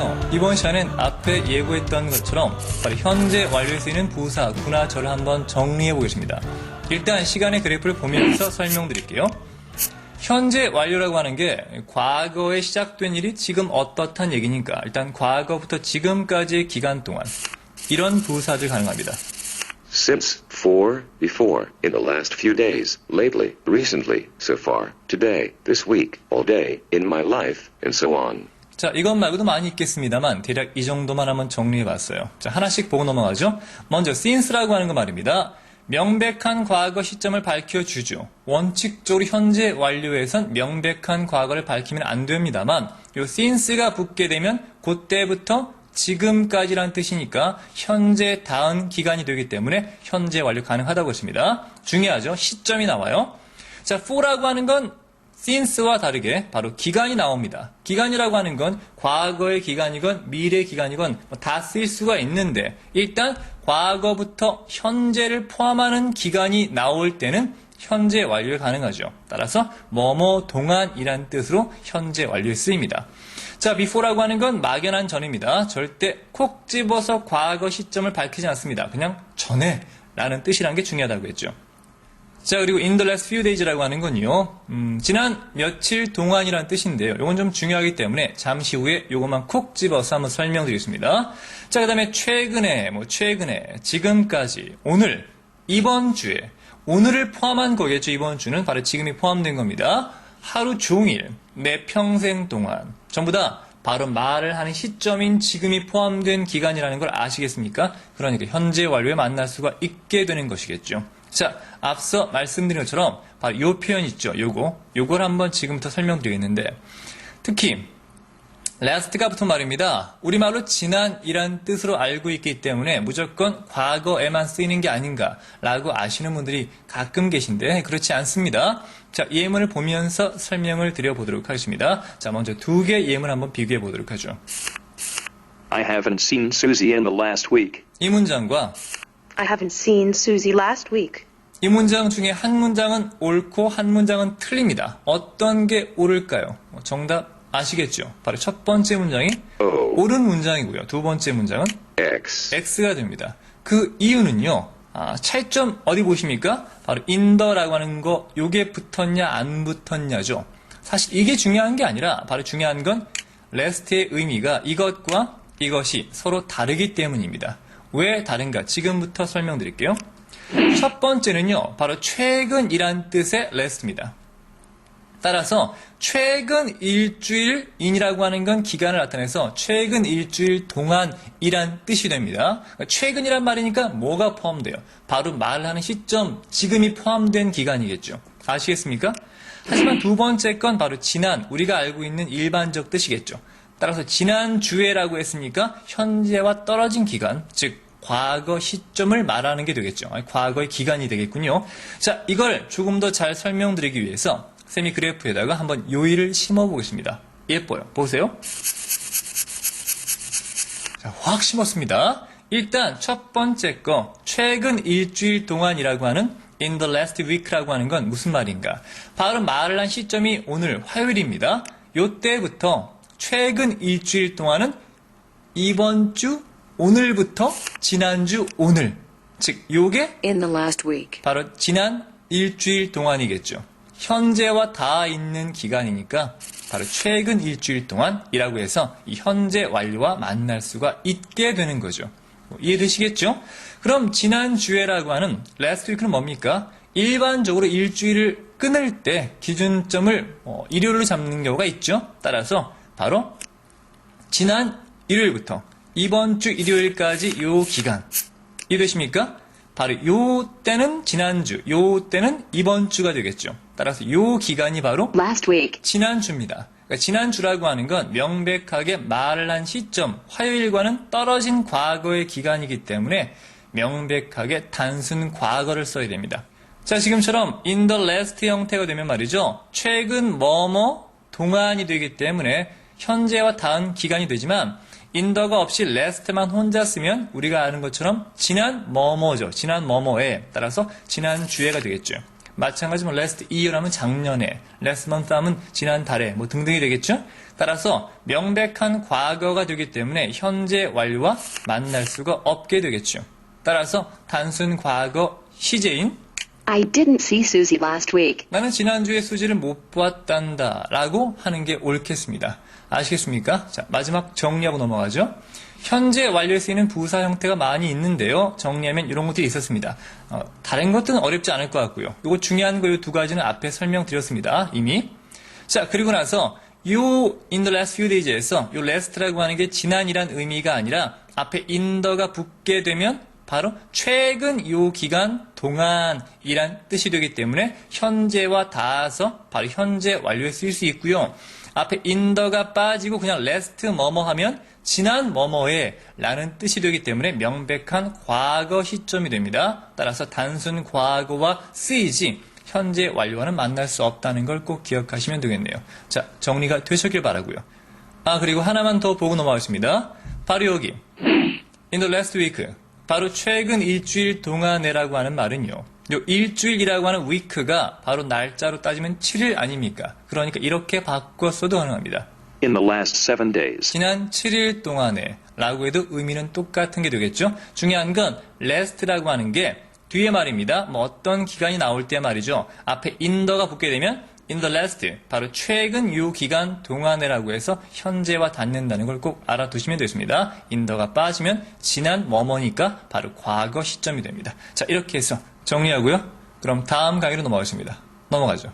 말이죠. 이번 시간엔 앞에 예고했던 것처럼 바로 현재 완료에 쓰이는 부사, 구나 절을 한번 정리해 보겠습니다. 일단 시간의 그래프를 보면서 설명드릴게요. 현재 완료라고 하는 게 과거에 시작된 일이 지금 어떻단 얘기니까 일단 과거부터 지금까지의 기간 동안 이런 부사들 가능합니다. Since, for, before, in the last few days, lately, recently, so far, today, this week, all day, in my life, and so on. 자, 이것 말고도 많이 있겠습니다만 대략 이 정도만 한번 정리해봤어요. 자, 하나씩 보고 넘어가죠. 먼저 since라고 하는 거 말입니다. 명백한 과거 시점을 밝혀주죠. 원칙적으로 현재 완료에선 명백한 과거를 밝히면 안 됩니다만 요 since가 붙게 되면 그때부터 지금까지란 뜻이니까 현재 다음 기간이 되기 때문에 현재 완료 가능하다고 했습니다. 중요하죠. 시점이 나와요. 자, for라고 하는 건 since와 다르게 바로 기간이 나옵니다. 기간이라고 하는 건 과거의 기간이건 미래 기간이건 다 쓸 수가 있는데 일단 과거부터 현재를 포함하는 기간이 나올 때는 현재 완료가 가능하죠. 따라서 뭐뭐 동안이란 뜻으로 현재 완료에 쓰입니다. 자, before라고 하는 건 막연한 전입니다. 절대 콕 집어서 과거 시점을 밝히지 않습니다. 그냥 전에 라는 뜻이란 게 중요하다고 했죠. 자, 그리고 in the last few days라고 하는 건요. 지난 며칠 동안이라는 뜻인데요. 이건 좀 중요하기 때문에 잠시 후에 이것만 콕 집어서 한번 설명드리겠습니다. 자, 그 다음에 최근에, 최근에, 지금까지, 오늘, 이번 주에, 오늘을 포함한 거겠죠. 이번 주는 바로 지금이 포함된 겁니다. 하루 종일, 내 평생 동안, 전부 다 바로 말을 하는 시점인 지금이 포함된 기간이라는 걸 아시겠습니까? 그러니까 현재 완료에 만날 수가 있게 되는 것이겠죠. 자, 앞서 말씀드린 것처럼 바로 요 표현 있죠. 요걸 한번 지금부터 설명드리겠는데 특히 last가 붙은 말입니다. 우리말로 지난이란 뜻으로 알고 있기 때문에 무조건 과거에만 쓰이는 게 아닌가라고 아시는 분들이 가끔 계신데 그렇지 않습니다. 자, 예문을 보면서 설명을 드려보도록 하겠습니다. 자, 먼저 두 개의 예문 한번 비교해 보도록 하죠. I haven't seen Susie in the last week. 이 문장과 I haven't seen Susie last week. 이 문장 중에 한 문장은 옳고 한 문장은 틀립니다. 어떤 게 옳을까요? 정답 아시겠죠? 바로 첫 번째 문장이 옳은 문장이고요. 두 번째 문장은 X가 됩니다. 그 이유는요. 차이점 어디 보십니까? 바로 in the라고 하는 거 요게 붙었냐 안 붙었냐죠. 사실 이게 중요한 게 아니라 바로 중요한 건 last의 의미가 이것과 이것이 서로 다르기 때문입니다. 왜 다른가? 지금부터 설명드릴게요. 첫 번째는요. 바로 최근이란 뜻의 last입니다. 따라서 최근 일주일인이라고 하는 건 기간을 나타내서 최근 일주일 동안이란 뜻이 됩니다. 최근이란 말이니까 뭐가 포함돼요? 바로 말하는 시점, 지금이 포함된 기간이겠죠. 아시겠습니까? 하지만 두 번째 건 바로 지난, 우리가 알고 있는 일반적 뜻이겠죠. 따라서 지난주에라고 했으니까 현재와 떨어진 기간, 즉 과거 시점을 말하는 게 되겠죠. 과거의 기간이 되겠군요. 자, 이걸 조금 더 잘 설명드리기 위해서 쌤이 그래프에다가 한번 요일을 심어보겠습니다. 예뻐요. 보세요. 자, 확 심었습니다. 일단 첫 번째 거 최근 일주일 동안이라고 하는 in the last week라고 하는 건 무슨 말인가? 바로 말을 한 시점이 오늘 화요일입니다. 요때부터 최근 일주일 동안은 이번 주 오늘부터 지난주 오늘, 즉 요게 In the last week. 바로 지난 일주일 동안이겠죠. 현재와 닿아 있는 기간이니까 바로 최근 일주일 동안이라고 해서 이 현재 완료와 만날 수가 있게 되는 거죠. 이해되시겠죠? 그럼 지난주에라고 하는 last week는 뭡니까? 일반적으로 일주일을 끊을 때 기준점을 일요일로 잡는 경우가 있죠. 따라서 바로 지난 일요일부터 이번 주 일요일까지 요 기간 이해되십니까? 바로 요 때는 지난주, 요 때는 이번 주가 되겠죠. 따라서 요 기간이 바로 Last week. 지난주입니다. 그러니까 지난주라고 하는 건 명백하게 말을 한 시점, 화요일과는 떨어진 과거의 기간이기 때문에 명백하게 단순 과거를 써야 됩니다. 자, 지금처럼 in the last 형태가 되면 말이죠. 최근 뭐뭐 동안이 되기 때문에 현재와 다음 기간이 되지만 in the가 없이 last만 혼자 쓰면 우리가 아는 것처럼 지난 뭐뭐죠. 지난 뭐뭐에 따라서 지난주에가 되겠죠. 마찬가지로 last year 하면 작년에, last month 하면 지난달에 뭐 등등이 되겠죠? 따라서 명백한 과거가 되기 때문에 현재 완료와 만날 수가 없게 되겠죠. 따라서 단순 과거 시제인 I didn't see Susie last week. 나는 지난주에 수지를 못 보았단다 라고 하는 게 옳겠습니다. 아시겠습니까? 자, 마지막 정리하고 넘어가죠. 현재 완료에 쓰이는 부사 형태가 많이 있는데요. 정리하면 이런 것들이 있었습니다. 다른 것들은 어렵지 않을 것 같고요. 이거 중요한 거 이 두 가지는 앞에 설명드렸습니다. 이미. 자, 그리고 나서 요 in the last few days에서 요 last라고 하는 게 지난이란 의미가 아니라 앞에 in the가 붙게 되면 바로 최근 요 기간 동안이란 뜻이 되기 때문에 현재와 닿아서 바로 현재 완료에 쓰일 수 있고요. 앞에 in the가 빠지고 그냥 last 뭐뭐 하면 지난 뭐뭐에 라는 뜻이 되기 때문에 명백한 과거 시점이 됩니다. 따라서 단순 과거와 쓰이지 현재 완료와는 만날 수 없다는 걸 꼭 기억하시면 되겠네요. 자, 정리가 되셨길 바라고요. 그리고 하나만 더 보고 넘어가겠습니다. 바로 여기 in the last week 바로 최근 일주일 동안에라고 하는 말은요. 요 일주일이라고 하는 week가 바로 날짜로 따지면 7일 아닙니까? 그러니까 이렇게 바꿨어도 가능합니다. In the last 7 days. 지난 7일 동안에 라고 해도 의미는 똑같은 게 되겠죠. 중요한 건 last라고 하는 게 뒤에 말입니다. 뭐 어떤 기간이 나올 때 말이죠. 앞에 in the가 붙게 되면 in the last 바로 최근 요 기간 동안에라고 해서 현재와 닿는다는 걸 꼭 알아두시면 되겠습니다. in the가 빠지면 지난 뭐뭐니까 바로 과거 시점이 됩니다. 자, 이렇게 해서 정리하고요. 그럼 다음 강의로 넘어가겠습니다. 넘어가죠.